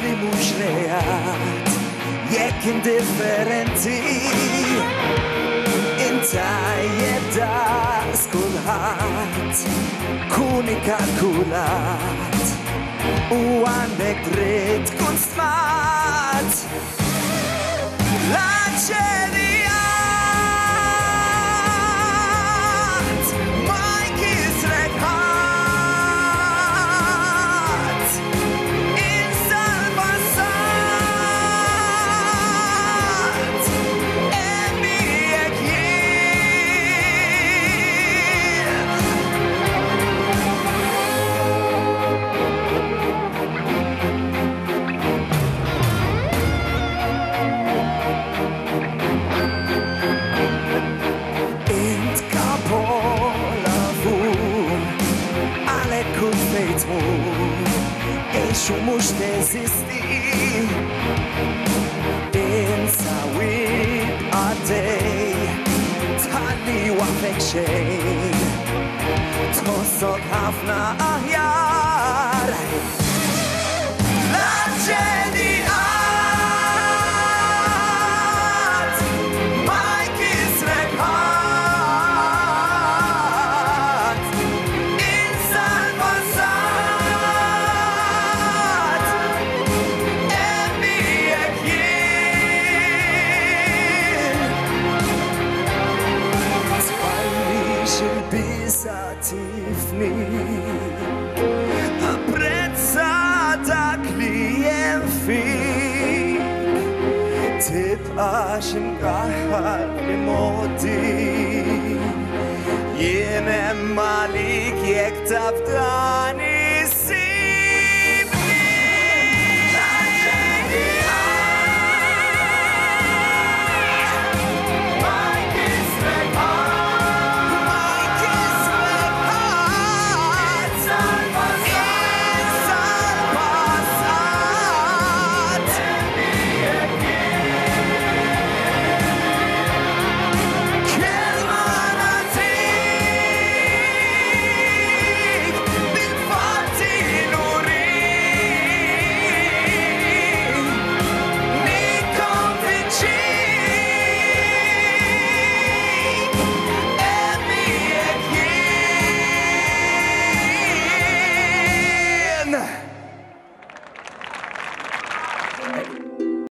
li mhux reat, jekk indifferenti, intajjeb daqs kulħadd, kun ikkalkulat, u għandek dritt tkun stmat. L-aċċerijat ma jkisrek ħadd, insa l-passat, hemm miegħek jien. Int kapolavur, għalhekk kull fejn tmur, għex u mhux teżisti. Insa wibqa' għaddej, tħalli waħdek xejn, tħossok ħafna aħjar. L-aċċerijat ma jkisrek ħadd, insa l-passat, hemm miegħek jien. Tfallix il-bisa tifni, apprezza dak li hemm fik, tibqa' x'imkaħħal li modi, jien hemm għalik jekk taf dan issibni. L-aċċerijat ma jkisrek ħadd, insa l-passat, hemm miegħek jien. Kelma nagħtik, bil-fatti nurik, nikkonvinċik, hemm miegħek jien.